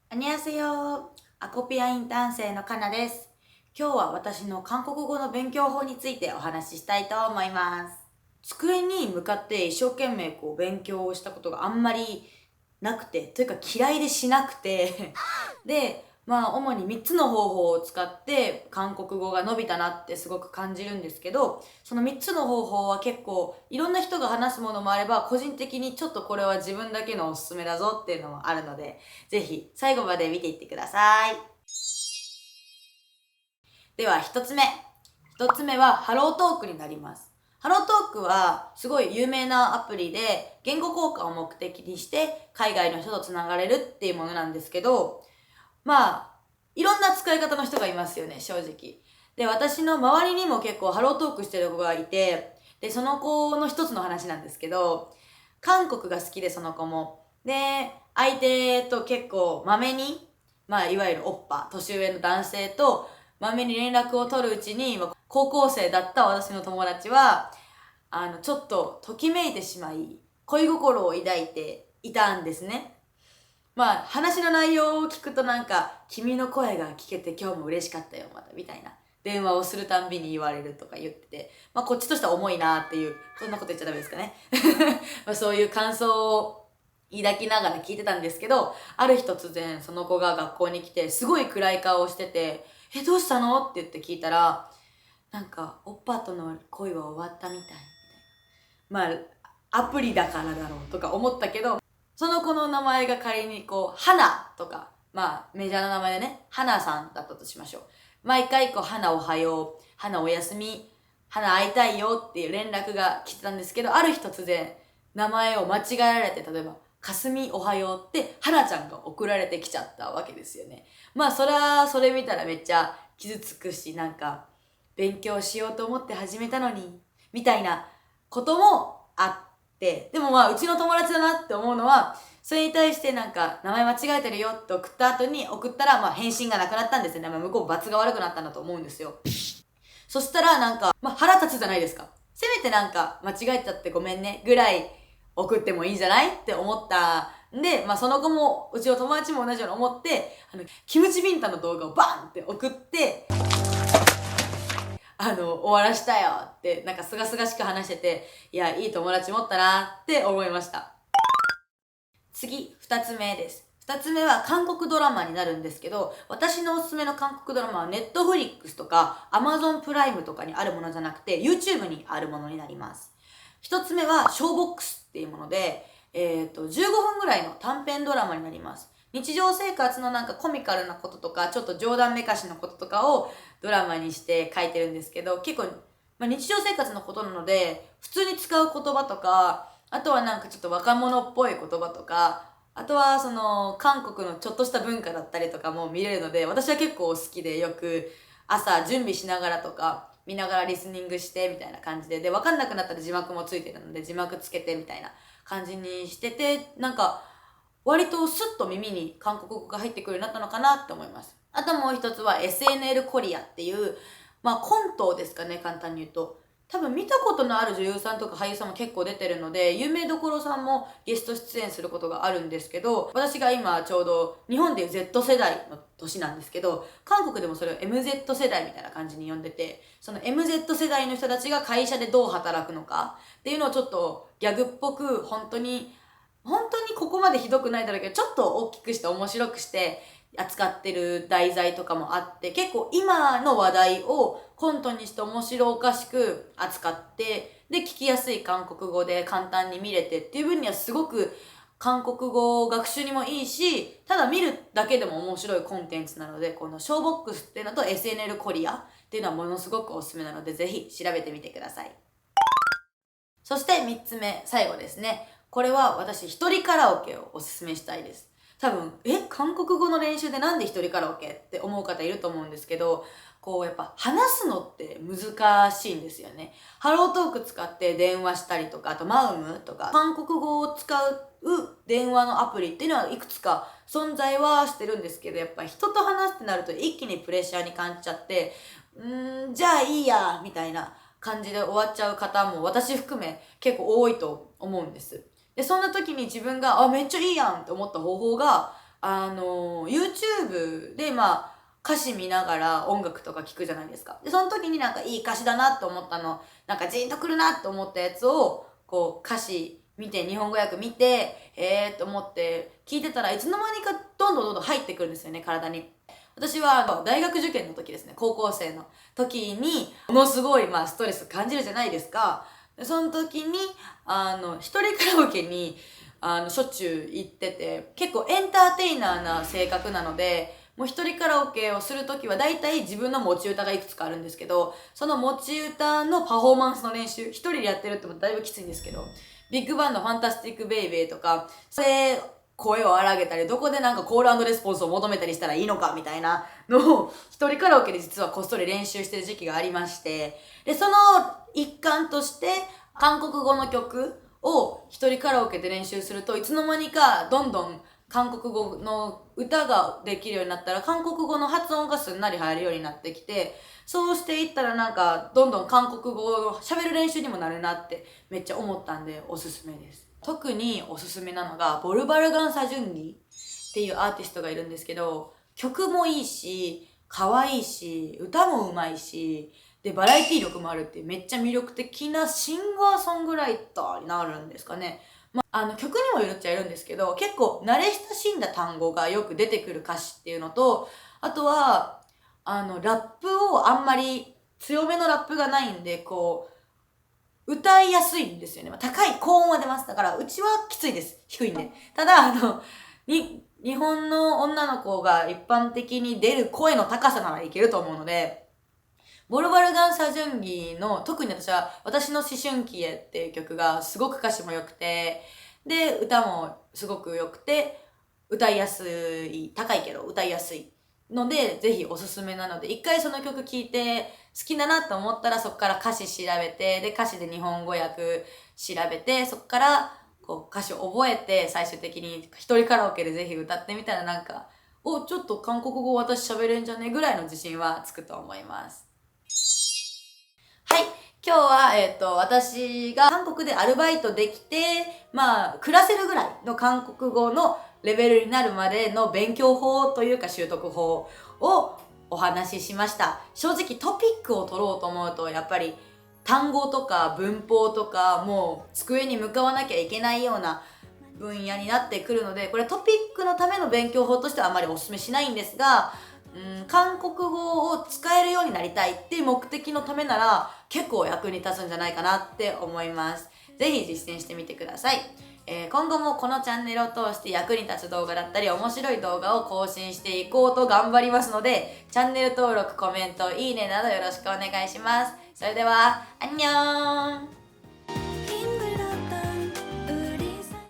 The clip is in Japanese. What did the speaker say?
안녕하세요。アコピアインターン生のかなです。今日は私の韓国語の勉強法についてお話ししたいと思います。机に向かって一生懸命勉強をしたことがあんまりなくて、というか嫌いでしなくてで、主に3つの方法を使って韓国語が伸びたなってすごく感じるんですけど、その3つの方法は結構いろんな人が話すものもあれば、個人的にちょっとこれは自分だけのおすすめだぞっていうのもあるので、ぜひ最後まで見ていってください。では1つ目。1つ目はハロートークになります。ハロートークはすごい有名なアプリで言語交換を目的にして海外の人とつながれるっていうものなんですけど、いろんな使い方の人がいますよね、正直。で、私の周りにも結構ハロートークしてる子がいて、で、その子の一つの話なんですけど、韓国が好きでその子も。で、相手と結構まめに、いわゆるオッパ、年上の男性とまめに連絡を取るうちに、高校生だった私の友達は、ちょっとときめいてしまい、恋心を抱いていたんですね。話の内容を聞くと君の声が聞けて今日も嬉しかったよ、また、みたいな。電話をするたんびに言われるとか言ってて、こっちとしては重いなっていう、そんなこと言っちゃダメですかね。そういう感想を抱きながら聞いてたんですけど、ある日突然その子が学校に来て、すごい暗い顔をしてて、どうしたのって言って聞いたら、おっぱとの恋は終わったみたい、みたいな。アプリだからだろうとか思ったけど、その子の名前が仮に花とか、メジャーな名前でね、花さんだったとしましょう。毎回花おはよう、花おやすみ、花会いたいよっていう連絡が来てたんですけど、ある日突然、名前を間違えられて、例えば、かすみおはようって花ちゃんが送られてきちゃったわけですよね。それ見たらめっちゃ傷つくし、勉強しようと思って始めたのに、みたいなこともあって、でもうちの友達だなって思うのは、それに対して名前間違えてるよって送ったら返信がなくなったんですよね。向こう罰が悪くなったんだと思うんですよ。そしたら腹立つじゃないですか。せめて間違えちゃってごめんねぐらい送ってもいいんじゃないって思ったんで、その子もうちの友達も同じように思って、キムチビンタの動画をバンって送って、終わらしたよってすがすがしく話してて、いや、いい友達持ったなって思いました。次、2つ目です。2つ目は韓国ドラマになるんですけど、私のおすすめの韓国ドラマは Netflix とか Amazon プライムとかにあるものじゃなくて YouTube にあるものになります。1つ目はショーボックスっていうもので、15分ぐらいの短編ドラマになります。日常生活のコミカルなこととか、ちょっと冗談めかしのこととかをドラマにして書いてるんですけど、結構、日常生活のことなので、普通に使う言葉とか、あとはちょっと若者っぽい言葉とか、あとはその韓国のちょっとした文化だったりとかも見れるので、私は結構好きで、よく朝準備しながらとか見ながらリスニングしてみたいな感じで、分かんなくなったら字幕もついてるので字幕つけてみたいな感じにしてて、割とスッと耳に韓国語が入ってくるようになったのかなって思います。あともう一つは SNL コリアっていう、コントですかね、簡単に言うと。多分見たことのある女優さんとか俳優さんも結構出てるので、有名どころさんもゲスト出演することがあるんですけど、私が今ちょうど日本でいう Z 世代の年なんですけど、韓国でもそれを MZ 世代みたいな感じに呼んでて、その MZ 世代の人たちが会社でどう働くのかっていうのをちょっとギャグっぽく本当にここまでひどくないだろうけど、ちょっと大きくして面白くして扱ってる題材とかもあって、結構今の話題をコントにして面白おかしく扱って、で、聞きやすい韓国語で簡単に見れてっていう分にはすごく韓国語学習にもいいし、ただ見るだけでも面白いコンテンツなので、このショーボックスっていうのと SNL コリアっていうのはものすごくおすすめなので、ぜひ調べてみてください。そして3つ目、最後ですね。これは私一人カラオケをおすすめしたいです。多分、韓国語の練習でなんで一人カラオケって思う方いると思うんですけど、やっぱ話すのって難しいんですよね。ハロートーク使って電話したりとか、あとマウムとか、韓国語を使う電話のアプリっていうのはいくつか存在はしてるんですけど、やっぱ人と話すってなると一気にプレッシャーに感じちゃって、じゃあいいや、みたいな感じで終わっちゃう方も私含め結構多いと思うんです。で、そんな時に自分が、めっちゃいいやんって思った方法が、YouTube で歌詞見ながら音楽とか聞くじゃないですか。で、その時になんかいい歌詞だなって思ったの、なんかジーンとくるなって思ったやつを、こう歌詞見て、日本語訳見て、と思って聞いてたらいつの間にかどんどんどんどん入ってくるんですよね、体に。私は大学受験の時ですね、高校生の時に、ものすごいストレス感じるじゃないですか。でその時に、一人カラオケに、しょっちゅう行ってて、結構エンターテイナーな性格なので、もう一人カラオケをするときは大体自分の持ち歌がいくつかあるんですけど、その持ち歌のパフォーマンスの練習、一人でやってるってもだいぶきついんですけど、ビッグバンドファンタスティックベイベーとか、それ声を荒げたり、どこでなんかコール&レスポンスを求めたりしたらいいのかみたいなのを一人カラオケで実はこっそり練習してる時期がありまして、で、その一環として韓国語の曲を一人カラオケで練習するといつの間にかどんどん韓国語の歌ができるようになったら韓国語の発音がすんなり入るようになってきて、そうしていったらなんかどんどん韓国語を喋る練習にもなるなってめっちゃ思ったんでおすすめです。特におすすめなのがボルバルガン・サジュンギっていうアーティストがいるんですけど、曲もいいし可愛いし歌も上手いしでバラエティ力もあるっていうめっちゃ魅力的なシンガーソングライターになるんですかね。曲にもよるっちゃいるんですけど、結構慣れ親しんだ単語がよく出てくる歌詞っていうのと、あとは、ラップをあんまり強めのラップがないんで、こう、歌いやすいんですよね。高い高音は出ます。だから、うちはきついです。低いんで。ただ、日本の女の子が一般的に出る声の高さならいけると思うので、ボルバルガン・サジュンギの、特に私は、私の思春期へっていう曲がすごく歌詞も良くて、で、歌もすごく良くて、歌いやすい、高いけど歌いやすいので、ぜひおすすめなので、一回その曲聴いて好きだなと思ったらそこから歌詞調べて、で、歌詞で日本語訳調べて、そこからこう歌詞を覚えて、最終的に一人カラオケでぜひ歌ってみたらなんか、ちょっと韓国語私喋れんじゃねぐらいの自信はつくと思います。はい。今日は、私が韓国でアルバイトできて、暮らせるぐらいの韓国語のレベルになるまでの勉強法というか習得法をお話ししました。正直トピックを取ろうと思うと、やっぱり単語とか文法とか、もう机に向かわなきゃいけないような分野になってくるので、これトピックのための勉強法としてはあまりお勧めしないんですが、韓国語を使えるようになりたいっていう目的のためなら結構役に立つんじゃないかなって思います。ぜひ実践してみてください。今後もこのチャンネルを通して役に立つ動画だったり面白い動画を更新していこうと頑張りますので、チャンネル登録、コメント、いいねなどよろしくお願いします。それでは、アンニョン。